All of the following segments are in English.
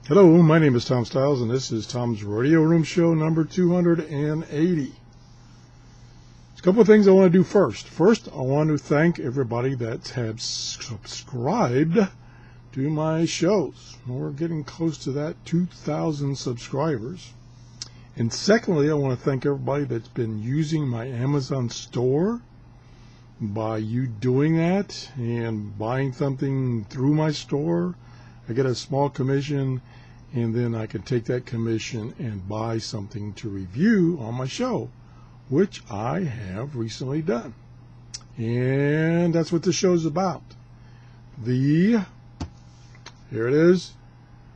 Hello, my name is Tom Stiles, and this is Tom's Radio Room Show number 280. There's a couple of things I want to do first. First, I want to thank everybody that has subscribed to my shows. We're getting close to that 2,000 subscribers. And secondly, I want to thank everybody that's been using my Amazon store. By you doing that and buying something through my store, I get a small commission, and then I can take that commission and buy something to review on my show, which I have recently done. And that's what the show's about. Here it is,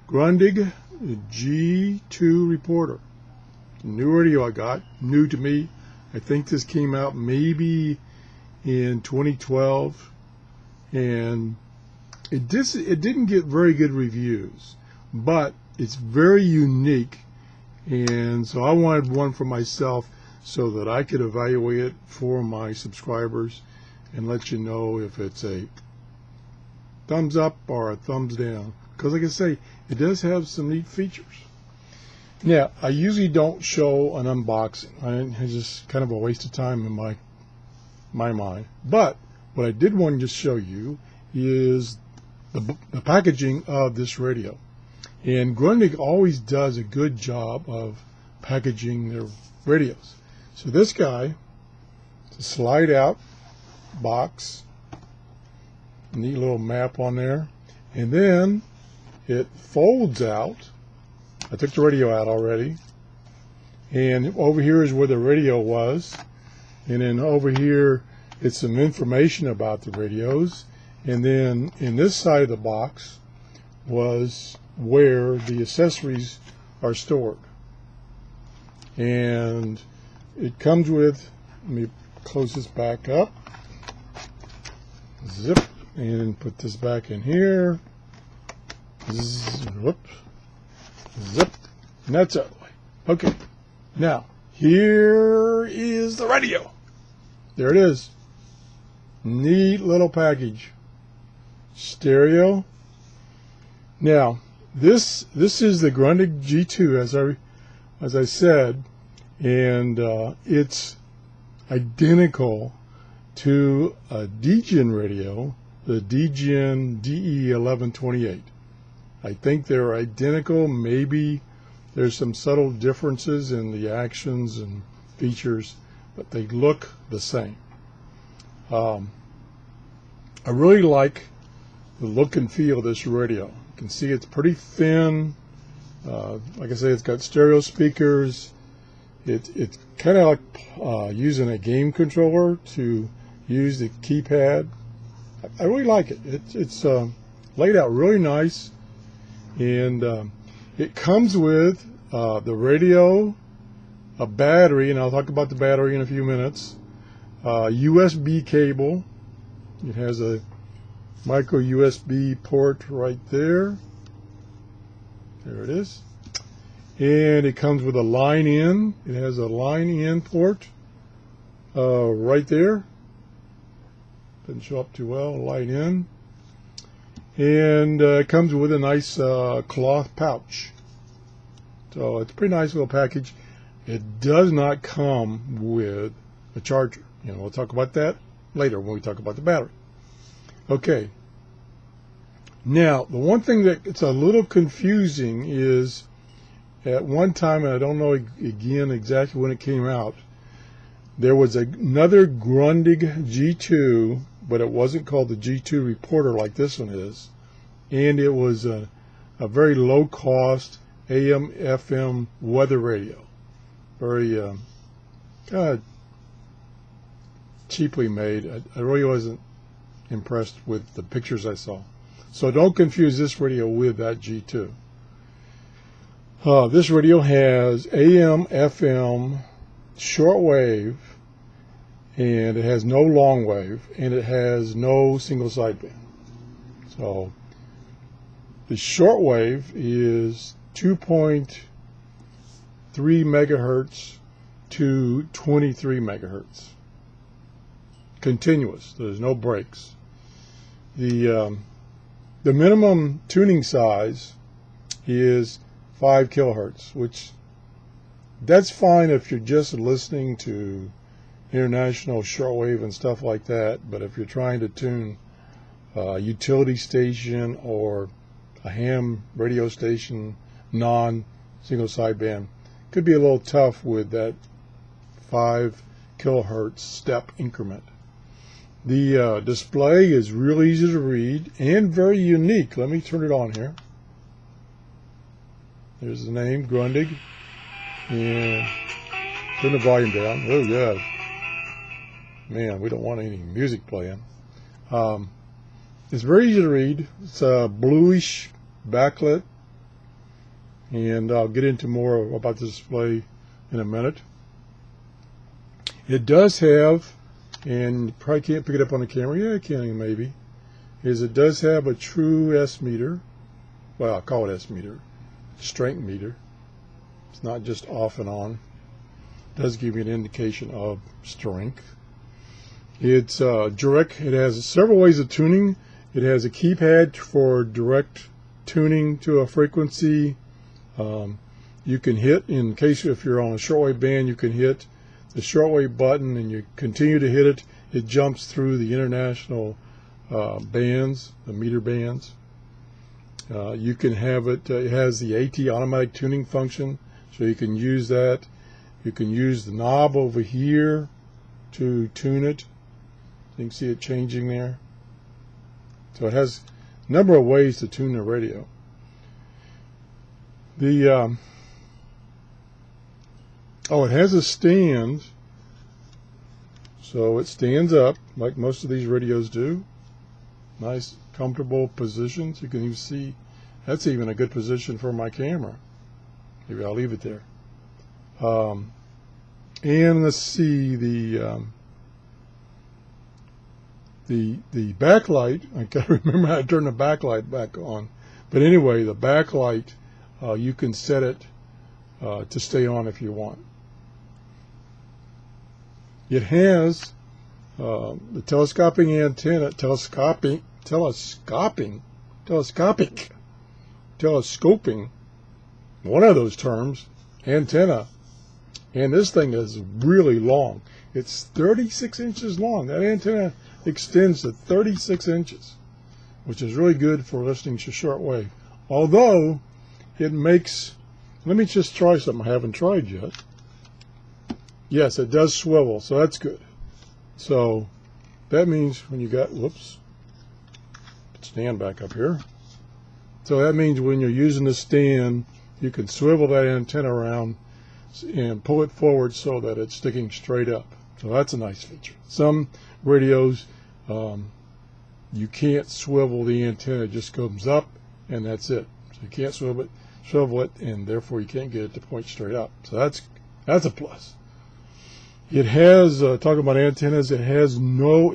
Grundig G2 Reporter. New radio I got, new to me. I think this came out maybe in 2012, and it didn't get very good reviews, but it's very unique, and so I wanted one for myself so that I could evaluate it for my subscribers and let you know if it's a thumbs up or a thumbs down, because like I say, it does have some neat features. Now, I usually don't show an unboxing. It's just kind of a waste of time in my mind. But what I did want to just show you is the packaging of this radio. And Grundig always does a good job of packaging their radios. So this guy, it's a slide out box, neat little map on there, and then it folds out. I took the radio out already, and over here is where the radio was, and then over here it's some information about the radios, and then in this side of the box was where the accessories are stored. And it comes with, let me close this back up, zip, and put this back in here, zip, zip, and that's out of the way. Okay, now here is the radio. There it is. Neat little package. Stereo. Now, this is the Grundig G2, as I said, and it's identical to a DGen radio, the DGen DE1128. I think they're identical. Maybe there's some subtle differences in the actions and features, but they look the same. I really like the look and feel of this radio. You can see it's pretty thin. Like I say, it's got stereo speakers. It's kind of like using a game controller to use the keypad. I really like it. It's laid out really nice. And it comes with the radio, a battery, and I'll talk about the battery in a few minutes, USB cable. It has a micro USB port right there. There it is. And it comes with a line in. It has a line in port right there. Doesn't show up too well, line in. And it comes with a nice cloth pouch. So it's a pretty nice little package. It does not come with a charger. We'll talk about that later when we talk about the battery. Okay. Now, the one thing that it's a little confusing is at one time, and I don't know again exactly when it came out, there was another Grundig G2, but it wasn't called the G2 Reporter like this one is. And it was a very low-cost AM/FM weather radio. Very kind of cheaply made. I really wasn't impressed with the pictures I saw. So don't confuse this radio with that G2. This radio has AM/FM shortwave, and it has no long wave, and it has no single sideband. So the shortwave is 2.3 megahertz to 23 megahertz. Continuous. There's no breaks. The minimum tuning size is 5 kilohertz, which that's fine if you're just listening to international shortwave and stuff like that. But if you're trying to tune a utility station or a ham radio station, non-single sideband, could be a little tough with that 5 kilohertz step increment. The display is real easy to read and very unique. Let me turn it on here. There's the name, Grundig, and turn the volume down. Oh yeah, man, we don't want any music playing. It's very easy to read. It's a bluish backlit, and I'll get into more about the display in a minute. It does have, and you probably can't pick it up on the camera. Yeah, you can maybe. It does have a true S meter. Well, I'll call it S meter. Strength meter. It's not just off and on. It does give you an indication of strength. It's direct. It has several ways of tuning. It has a keypad for direct tuning to a frequency. You can hit, in case if you're on a shortwave band, you can hit the shortwave button and you continue to hit it. It jumps through the international bands, the meter bands. You can have it, it has the AT automatic tuning function, so you can use that. You can use the knob over here to tune it. You can see it changing there. So it has a number of ways to tune the radio. It has a stand, so it stands up like most of these radios do. Nice, comfortable positions. You can even see that's even a good position for my camera. Maybe I'll leave it there. And let's see the backlight. I gotta remember how to turn the backlight back on. But anyway, the backlight you can set it to stay on if you want. It has the telescopic antenna, telescoping, one of those terms, antenna. And this thing is really long. It's 36 inches long. That antenna extends to 36 inches, which is really good for listening to shortwave. Although it makes, let me just try something I haven't tried yet. Yes, it does swivel, so that's good. So that means when you got, whoops, stand back up here. So that means when you're using the stand, you can swivel that antenna around and pull it forward so that it's sticking straight up. So that's a nice feature. Some radios, you can't swivel the antenna, it just comes up and that's it. So you can't swivel it, and therefore you can't get it to point straight up. So that's a plus. It has, talking about antennas, it has no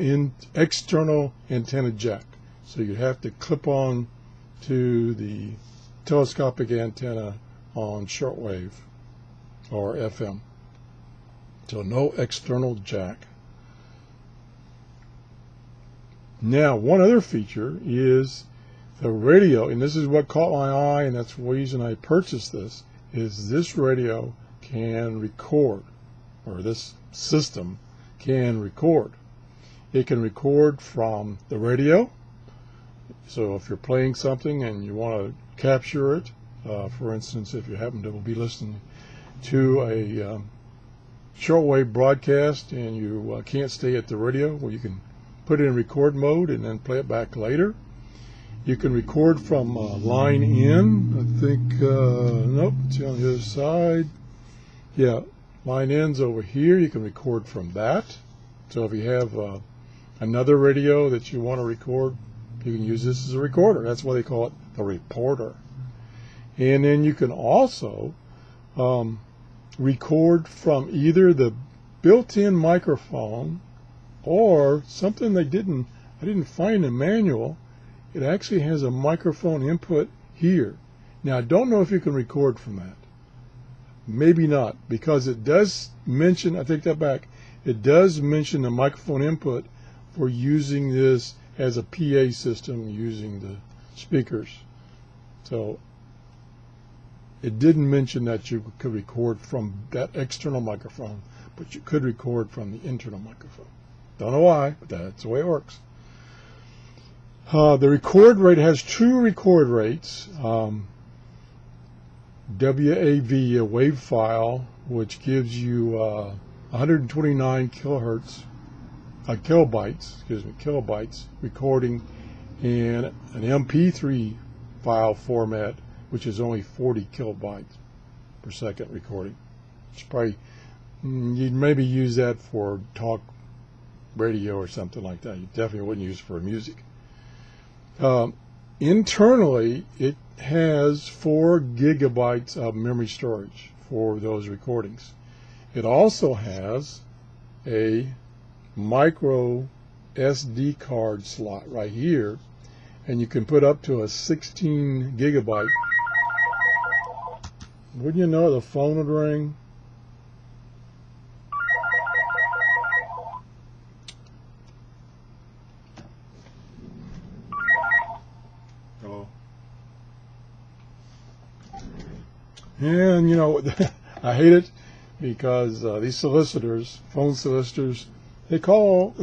external antenna jack. So you have to clip on to the telescopic antenna on shortwave or FM. So no external jack. Now, one other feature is the radio, and this is what caught my eye, and that's the reason I purchased this, is this radio can record, or this system can record. It can record from the radio. So if you're playing something and you want to capture it, for instance, if you happen to be listening to a shortwave broadcast and you can't stay at the radio, well, you can put it in record mode and then play it back later. You can record from line in. I think, nope, it's on the other side. Yeah, line in's over here. You can record from that. So if you have another radio that you want to record, you can use this as a recorder. That's why they call it the reporter. And then you can also record from either the built-in microphone or something I didn't find in the manual. It actually has a microphone input here. Now I don't know if you can record from that. Maybe not, because it does mention, I take that back, it does mention the microphone input for using this as a PA system using the speakers. So It didn't mention that you could record from that external microphone, but you could record from the internal microphone. Don't know why, but that's the way it works. The record rate has two record rates. WAV, a wave file, which gives you 129 kilobytes recording, and an MP3 file format, which is only 40 kilobytes per second recording. It's probably, you'd maybe use that for talk radio or something like that. You definitely wouldn't use it for music. Internally, it has 4 gigabytes of memory storage for those recordings. It also has a micro SD card slot right here, and you can put up to a 16 gigabyte. Wouldn't you know, the phone would ring? Hello. And you know, I hate it because these solicitors, phone solicitors, they call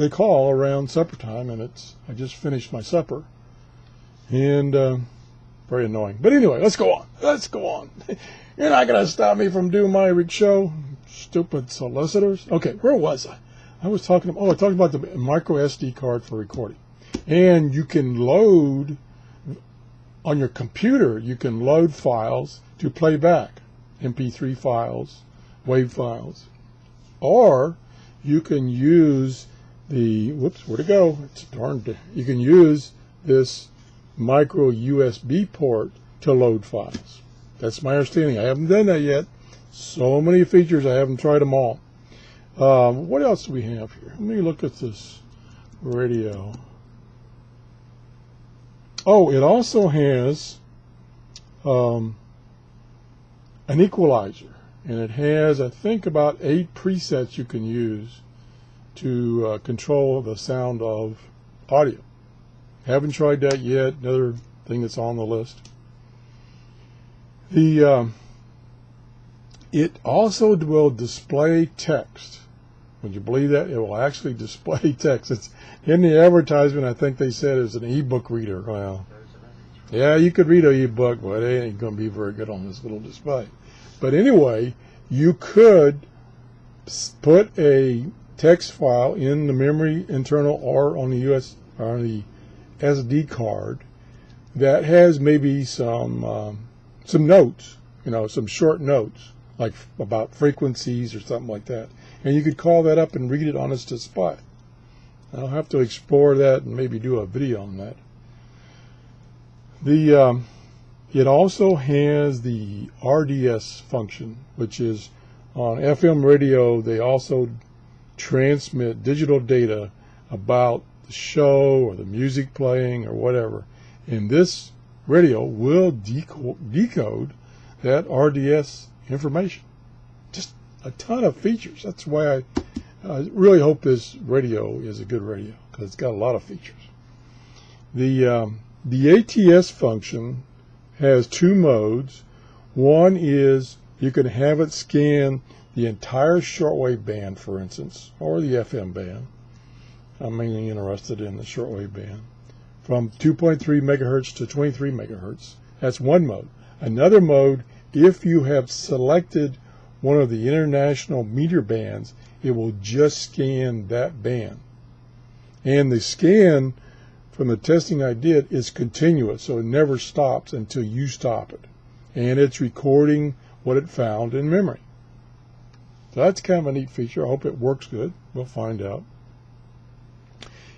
around supper time, and I just finished my supper, and very annoying. But anyway, let's go on. You're not going to stop me from doing my show, stupid solicitors. Okay, where was I? I talked about the micro SD card for recording. And you can load, on your computer, you can load files to playback, MP3 files, WAV files. Or you can use you can use this micro USB port to load files. That's my understanding. I haven't done that yet. So many features, I haven't tried them all. What else do we have here? Let me look at this radio. Oh, it also has an equalizer, and it has, I think, about 8 presets you can use to control the sound of audio. Haven't tried that yet. Another thing that's on the list. It also will display text. Would you believe that? It will actually display text. It's in the advertisement. I think they said it's an ebook reader. Well, yeah, you could read an ebook, but it ain't going to be very good on this little display. But anyway, you could put a text file in the memory internal or on the SD card that has maybe some notes, some short notes, like about frequencies or something like that. And you could call that up and read it on its display. I'll have to explore that and maybe do a video on that. It also has the RDS function, which is on FM radio. They also transmit digital data about the show or the music playing or whatever. And this radio will decode that RDS information. Just a ton of features. That's why I really hope this radio is a good radio, because it's got a lot of features. The ATS function has 2 modes. One is you can have it scan the entire shortwave band, for instance, or the FM band. I'm mainly interested in the shortwave band, from 2.3 megahertz to 23 megahertz. That's one mode. Another mode, if you have selected one of the international meter bands, it will just scan that band. And the scan, from the testing I did, is continuous, so it never stops until you stop it. And it's recording what it found in memory. So that's kind of a neat feature. I hope it works good. We'll find out.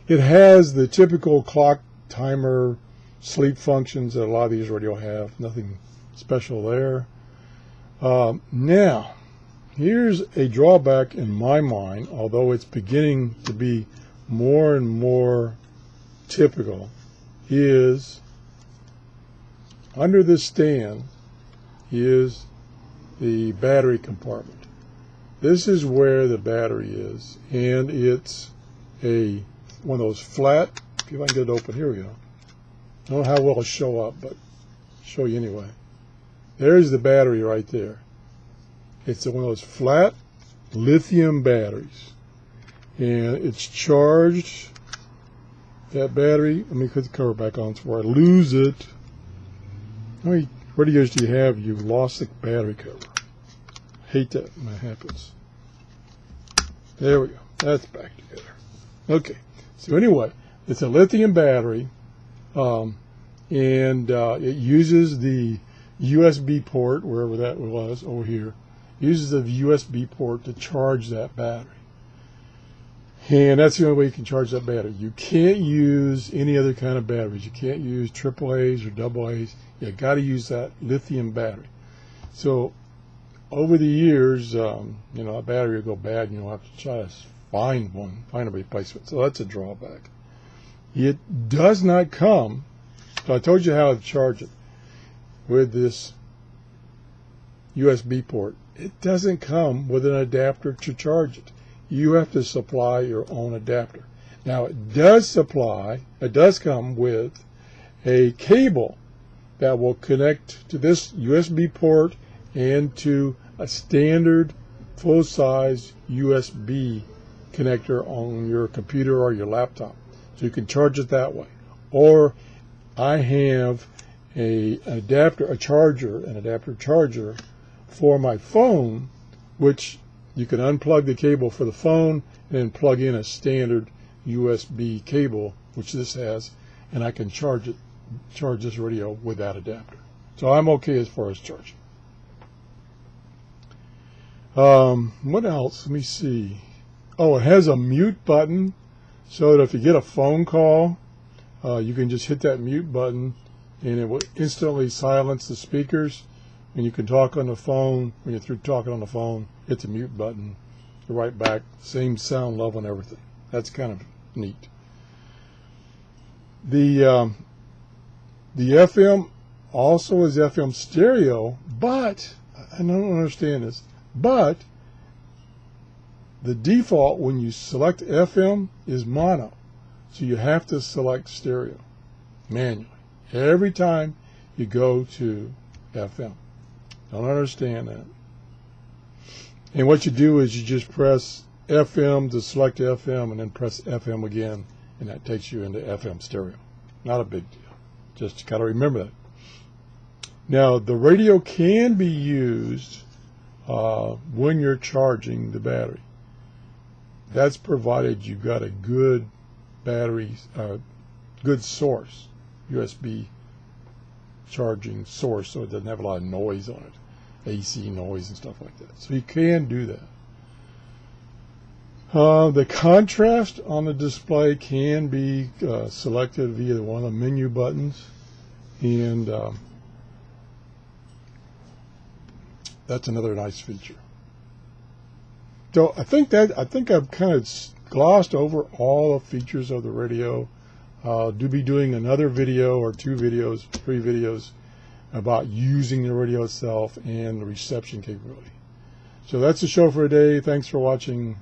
It has the typical clock, timer, sleep functions that a lot of these radio have. Nothing special there. Now, here's a drawback in my mind, although it's beginning to be more and more typical, is under the stand is the battery compartment. This is where the battery is, and it's one of those flat, if I can get it open, here we go. I don't know how well it'll show up, but I'll show you anyway. There's the battery right there. It's one of those flat lithium batteries. And it's charged. That battery, let me put the cover back on before I lose it. How many radios do you have? You've lost the battery cover. Hate that when that happens. There we go. That's back together. Okay. So anyway, it's a lithium battery, and it uses the USB port, wherever that was, over here. It uses the USB port to charge that battery. And that's the only way you can charge that battery. You can't use any other kind of batteries. You can't use AAAs or AA's. You got to use that lithium battery. So over the years, a battery will go bad, and you'll have to try to find a replacement. So that's a drawback. It does not come. So I told you how to charge it with this USB port. It doesn't come with an adapter to charge it. You have to supply your own adapter. Now it does come with a cable that will connect to this USB port and to a standard full-size USB connector on your computer or your laptop. So you can charge it that way. Or I have an adapter charger for my phone, which you can unplug the cable for the phone and then plug in a standard USB cable, which this has, and I can charge this radio with that adapter. So I'm okay as far as charging. What else? Let me see. Oh, it has a mute button, so that if you get a phone call, you can just hit that mute button, and it will instantly silence the speakers. And you can talk on the phone. When you're through talking on the phone, hit the mute button. You're right back. Same sound level and everything. That's kind of neat. The FM also is FM stereo, but I don't understand this. But the default when you select FM is mono, so you have to select stereo manually every time you go to FM. Don't understand that. And what you do is you just press FM to select FM and then press FM again, and that takes you into FM stereo. Not a big deal. Just got to remember that. Now, the radio can be used when you're charging the battery. That's provided you've got a good battery, good source, USB charging source, so it doesn't have a lot of noise on it, AC noise and stuff like that. So you can do that. The contrast on the display can be selected via one of the menu buttons, and that's another nice feature. So I think I've kind of glossed over all the features of the radio. Do be doing another video or 2 videos, 3 videos about using the radio itself and the reception capability. So that's the show for today. Thanks for watching.